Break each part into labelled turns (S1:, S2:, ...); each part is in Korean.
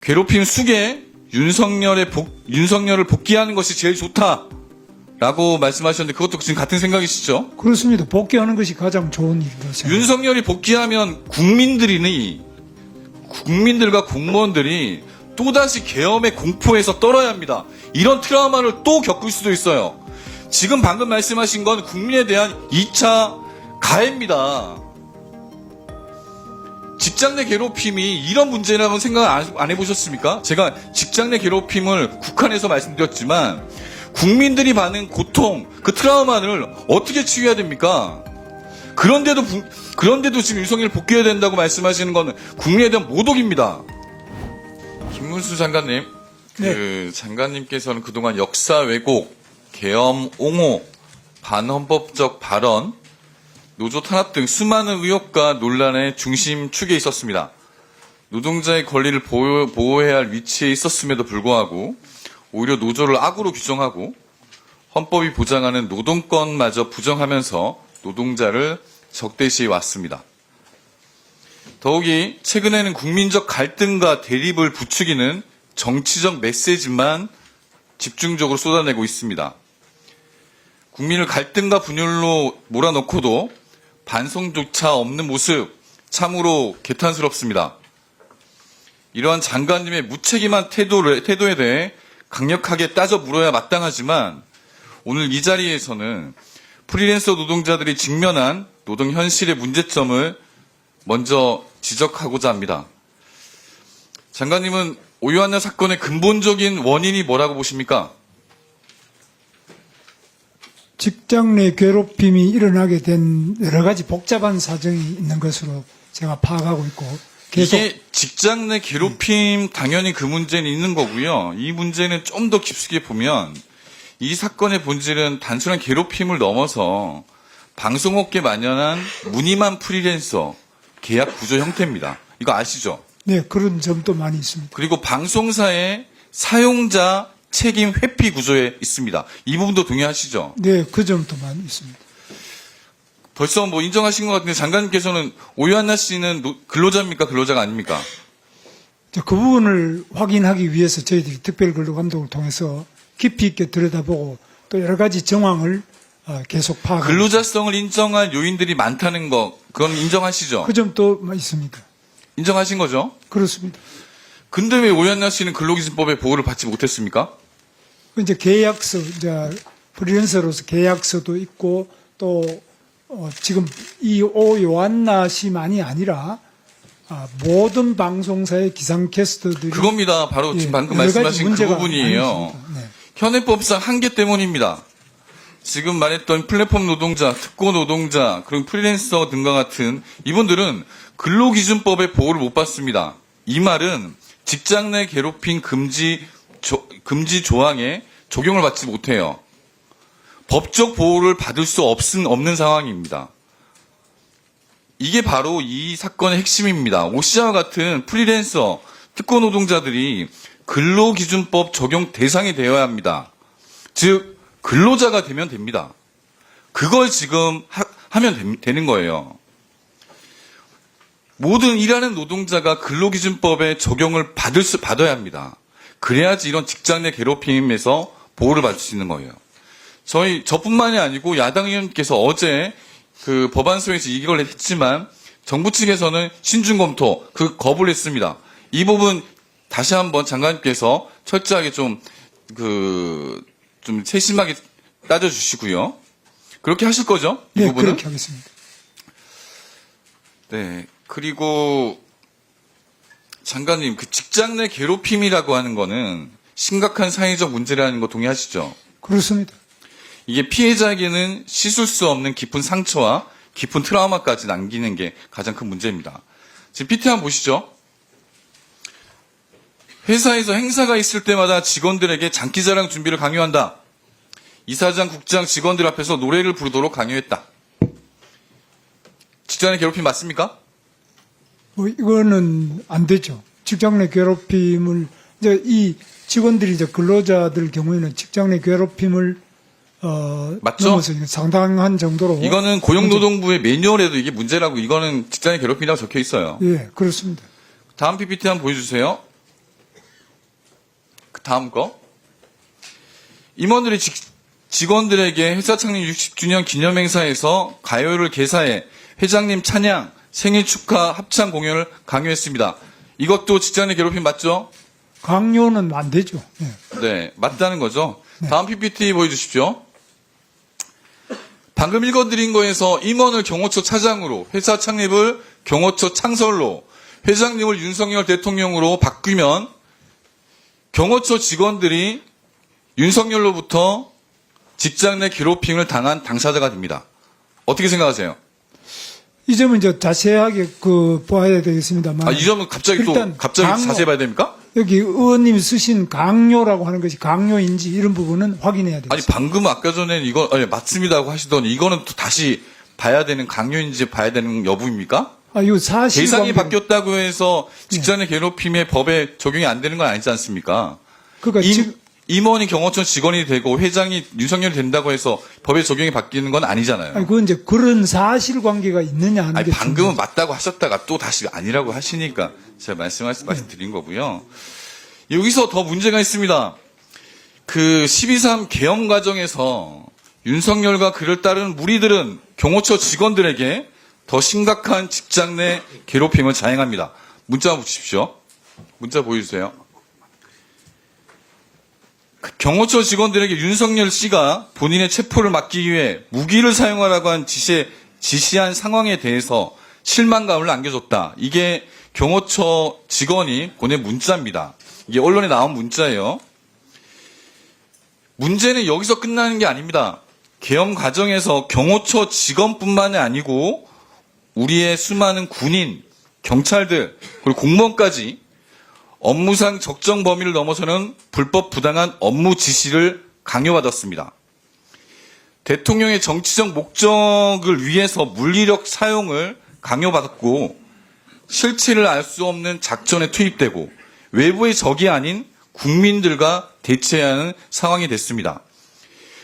S1: 괴롭힘 숙에 윤석열을 복귀하는 것이 제일 좋다라고 말씀하셨는데 그것도 지금 같은 생각이시죠?
S2: 그렇습니다. 복귀하는 것이 가장 좋은 일이라고 생각합니다.
S1: 윤석열이 복귀하면 국민들과 공무원들이 또다시 계엄의 공포에서 떨어야 합니다. 이런 트라우마를 또 겪을 수도 있어요. 지금 방금 말씀하신 건 국민에 대한 2차 가해입니다. 직장 내 괴롭힘이 이런 문제라고 생각 안 해보셨습니까? 제가 직장 내 괴롭힘을 국한해서 말씀드렸지만 국민들이 받는 고통, 그 트라우마를 어떻게 치유해야 됩니까? 그런데도 지금 윤석열 복귀해야 된다고 말씀하시는 건 국민에 대한 모독입니다. 김문수 장관님,
S2: 네.
S1: 장관님께서는 그동안 역사 왜곡, 계엄 옹호, 반헌법적 발언, 노조 탄압 등 수많은 의혹과 논란의 중심축에 있었습니다. 노동자의 권리를 보호해야 할 위치에 있었음에도 불구하고 오히려 노조를 악으로 규정하고 헌법이 보장하는 노동권마저 부정하면서 노동자를 적대시해 왔습니다. 더욱이 최근에는 국민적 갈등과 대립을 부추기는 정치적 메시지만 집중적으로 쏟아내고 있습니다. 국민을 갈등과 분열로 몰아넣고도 반성조차 없는 모습 참으로 개탄스럽습니다. 이러한 장관님의 무책임한 태도에 대해 강력하게 따져 물어야 마땅하지만 오늘 이 자리에서는 프리랜서 노동자들이 직면한 노동 현실의 문제점을 먼저 지적하고자 합니다. 장관님은 오유한나 사건의 근본적인 원인이 뭐라고 보십니까?
S2: 직장 내 괴롭힘이 일어나게 된 여러 가지 복잡한 사정이 있는 것으로 제가 파악하고 있고 계속
S1: 이게 직장 내 괴롭힘 당연히 그 문제는 있는 거고요. 이 문제는 좀 더 깊숙이 보면 이 사건의 본질은 단순한 괴롭힘을 넘어서 방송업계 만연한 무늬만 프리랜서 계약 구조 형태입니다. 이거 아시죠?
S2: 네, 그런 점도 많이 있습니다.
S1: 그리고 방송사의 사용자 책임 회피 구조에 있습니다. 이 부분도 동의하시죠?
S2: 네, 그 점도 많이 있습니다.
S1: 벌써 뭐 인정하신 것 같은데 장관님께서는 오유한나 씨는 근로자입니까? 근로자가 아닙니까?
S2: 그 부분을 확인하기 위해서 저희들이 특별근로감독을 통해서 깊이 있게 들여다보고 또 여러 가지 정황을 계속 파악하고
S1: 근로자성을 인정할 요인들이 많다는 거 그건 인정하시죠?
S2: 그 점도 있습니다.
S1: 인정하신 거죠?
S2: 그렇습니다.
S1: 근데 왜 오유한나 씨는 근로기준법의 보호를 받지 못했습니까?
S2: 이제 계약서, 이제 프리랜서로서 계약서도 있고 또 지금 이 오요한나 씨만이 아니라 모든 방송사의 기상캐스터들이
S1: 그겁니다. 바로 지금 방금
S2: 여러 가지
S1: 말씀하신 그
S2: 문제가
S1: 부분이에요.
S2: 많이 있습니다. 네.
S1: 현행법상 한계 때문입니다. 지금 말했던 플랫폼 노동자, 특고 노동자, 그리고 프리랜서 등과 같은 이분들은 근로기준법의 보호를 못 받습니다. 이 말은 직장 내 괴롭힘 금지 조항에 적용을 받지 못해요. 법적 보호를 받을 수 없는 상황입니다. 이게 바로 이 사건의 핵심입니다. 오 씨와 같은 프리랜서, 특고 노동자들이 근로기준법 적용 대상이 되어야 합니다. 즉 근로자가 되면 됩니다. 그걸 지금 하면 되는 거예요. 모든 일하는 노동자가 근로기준법의 적용을 받아야 합니다. 그래야지 이런 직장 내 괴롭힘에서 보호를 받을 수 있는 거예요. 저뿐만이 아니고 야당 의원님께서 어제 그 법안소에서 이걸 했지만 정부 측에서는 신중 검토, 거부를 했습니다. 이 부분 다시 한번 장관님께서 철저하게 좀 세심하게 따져주시고요. 그렇게 하실 거죠? 이
S2: 네,
S1: 부분은?
S2: 그렇게 하겠습니다.
S1: 네. 그리고 장관님, 그 직장 내 괴롭힘이라고 하는 거는 심각한 사회적 문제라는 거 동의하시죠?
S2: 그렇습니다.
S1: 이게 피해자에게는 씻을 수 없는 깊은 상처와 깊은 트라우마까지 남기는 게 가장 큰 문제입니다. 지금 PT 한번 보시죠. 회사에서 행사가 있을 때마다 직원들에게 장기자랑 준비를 강요한다. 이사장, 국장, 직원들 앞에서 노래를 부르도록 강요했다. 직장 내 괴롭힘 맞습니까?
S2: 이거는 안 되죠. 직장 내 괴롭힘을 이제 이 직원들이 이제 근로자들 경우에는 직장 내 괴롭힘을
S1: 맞죠?
S2: 넘어서 상당한 정도로
S1: 이거는 고용노동부의 매뉴얼에도 이게 문제라고 이거는 직장 내 괴롭힘이라고 적혀 있어요.
S2: 예, 그렇습니다.
S1: 다음 PPT 한번 보여주세요. 다음 거. 임원들이 직원들에게 회사 창립 60주년 기념행사에서 가요를 개사해 회장님 찬양, 생일 축하 합창 공연을 강요했습니다. 이것도 직장 내 괴롭힘 맞죠?
S2: 강요는 안 되죠. 예.
S1: 네, 맞다는 거죠. 다음 PPT 보여주십시오. 방금 읽어드린 거에서 임원을 경호처 차장으로, 회사 창립을 경호처 창설로, 회장님을 윤석열 대통령으로 바뀌면 경호처 직원들이 윤석열로부터 직장 내 괴롭힘을 당한 당사자가 됩니다. 어떻게 생각하세요?
S2: 이 점은 이제 자세하게 봐야 되겠습니다만.
S1: 이 점은 갑자기
S2: 일단 강요,
S1: 자세히 봐야 됩니까?
S2: 여기 의원님이 쓰신 강요라고 하는 것이 강요인지 이런 부분은 확인해야 되겠습니다.
S1: 아니, 방금 아까 전에는 이거, 맞습니다 하고 하시더니 이거는 또 다시 봐야 되는 강요인지 봐야 되는 여부입니까?
S2: 이 사실
S1: 대상이 바뀌었다고 해서 직장 내 괴롭힘의 법에 적용이 안 되는 건 아니지 않습니까?
S2: 그러니까
S1: 임원이 경호처 직원이 되고 회장이 윤석열이 된다고 해서 법의 적용이 바뀌는 건 아니잖아요.
S2: 그건 이제 그런 사실관계가 있느냐 하는 게
S1: 방금은 맞다고 하셨다가 또 다시 아니라고 하시니까 제가 말씀드린 거고요. 여기서 더 문제가 있습니다. 그 12.3 개헌 과정에서 윤석열과 그를 따르는 무리들은 경호처 직원들에게 더 심각한 직장 내 괴롭힘을 자행합니다. 문자 보십시오. 문자 보여주세요. 경호처 직원들에게 윤석열 씨가 본인의 체포를 막기 위해 무기를 사용하라고 한 지시한 상황에 대해서 실망감을 남겨줬다. 이게 경호처 직원이 보낸 문자입니다. 이게 언론에 나온 문자예요. 문제는 여기서 끝나는 게 아닙니다. 계엄 과정에서 경호처 직원뿐만이 아니고 우리의 수많은 군인, 경찰들, 그리고 공무원까지 업무상 적정 범위를 넘어서는 불법 부당한 업무 지시를 강요받았습니다. 대통령의 정치적 목적을 위해서 물리력 사용을 강요받았고 실체를 알 수 없는 작전에 투입되고 외부의 적이 아닌 국민들과 대치해야 하는 상황이 됐습니다.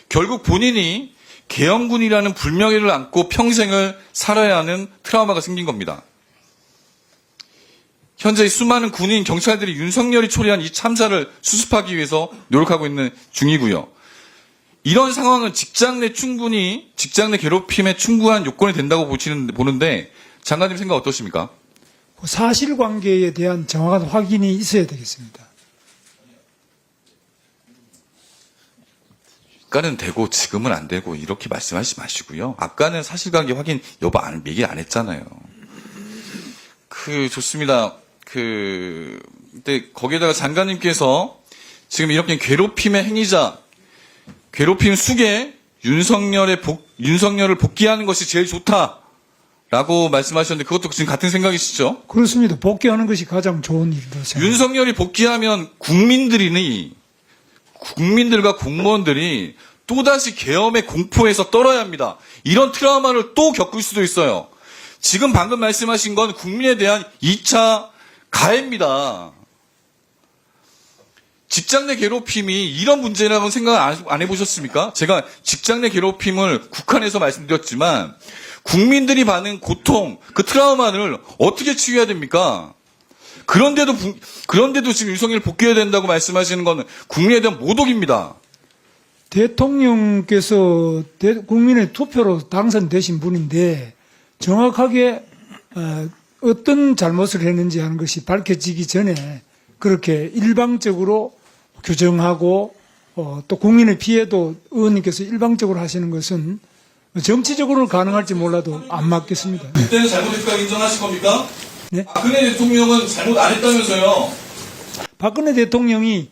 S1: 결국 본인이 계엄군이라는 불명예를 안고 평생을 살아야 하는 트라우마가 생긴 겁니다. 현재 수많은 군인, 경찰들이 윤석열이 초래한 이 참사를 수습하기 위해서 노력하고 있는 중이고요. 이런 상황은 직장 내 괴롭힘에 충분한 요건이 된다고 보는데 장관님 생각 어떠십니까?
S2: 사실관계에 대한 정확한 확인이 있어야 되겠습니다.
S1: 아까는 되고 지금은 안 되고 이렇게 말씀하시지 마시고요. 아까는 사실관계 확인 여부 얘기 안 했잖아요. 좋습니다. 근데 거기에다가 장관님께서 지금 이렇게 괴롭힘의 행위자, 괴롭힘 숙에 윤석열을 복귀하는 것이 제일 좋다라고 말씀하셨는데 그것도 지금 같은 생각이시죠?
S2: 그렇습니다. 복귀하는 것이 가장 좋은 일이라고 생각합니다.
S1: 윤석열이 복귀하면 국민들과 공무원들이 또다시 계엄의 공포에서 떨어야 합니다. 이런 트라우마를 또 겪을 수도 있어요. 지금 방금 말씀하신 건 국민에 대한 2차 가해입니다. 직장 내 괴롭힘이 이런 문제라고 생각 안 해보셨습니까? 제가 직장 내 괴롭힘을 국한해서 말씀드렸지만 국민들이 받는 고통, 그 트라우마를 어떻게 치유해야 됩니까? 그런데도 지금 윤석열 복귀해야 된다고 말씀하시는 건 국민에 대한 모독입니다.
S2: 대통령께서 국민의 투표로 당선되신 분인데 정확하게 어떤 잘못을 했는지 하는 것이 밝혀지기 전에 그렇게 일방적으로 규정하고 또 국민의 피해도 의원님께서 일방적으로 하시는 것은 정치적으로는 가능할지 몰라도 안 맞겠습니다.
S1: 그때는 잘못했다고 인정하실 겁니까?
S2: 네?
S1: 박근혜 대통령은 잘못 안 했다면서요.
S2: 박근혜 대통령이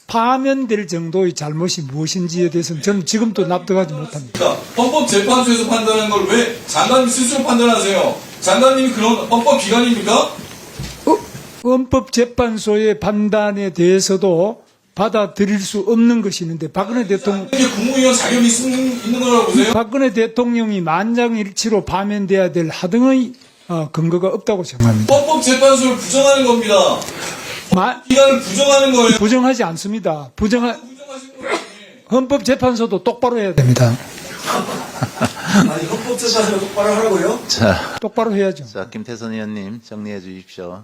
S2: 파면될 정도의 잘못이 무엇인지에 대해서는 저는 지금도 납득하지 못합니다.
S1: 헌법재판소에서 판단하는 걸 왜 장관님 스스로 판단하세요? 장관님이 그런 헌법기관입니까?
S2: 헌법재판소의 판단에 대해서도 받아들일 수 없는 것이 있는데 박근혜 대통령
S1: 이게 국무위원 자격이 있는 거라고 보세요?
S2: 박근혜 대통령이 만장일치로 파면돼야 될 하등의 근거가 없다고 생각합니다.
S1: 헌법재판소를 부정하는 겁니다. 기관을 부정하는 거예요.
S2: 부정하지 않습니다.
S1: 부정하시는 거예요.
S2: 헌법재판소도 똑바로 해야 됩니다.
S3: 아니, 헌법재판소를 똑바로 하라고요?
S2: 똑바로 해야죠.
S4: 자, 김태선 의원님 정리해 주십시오.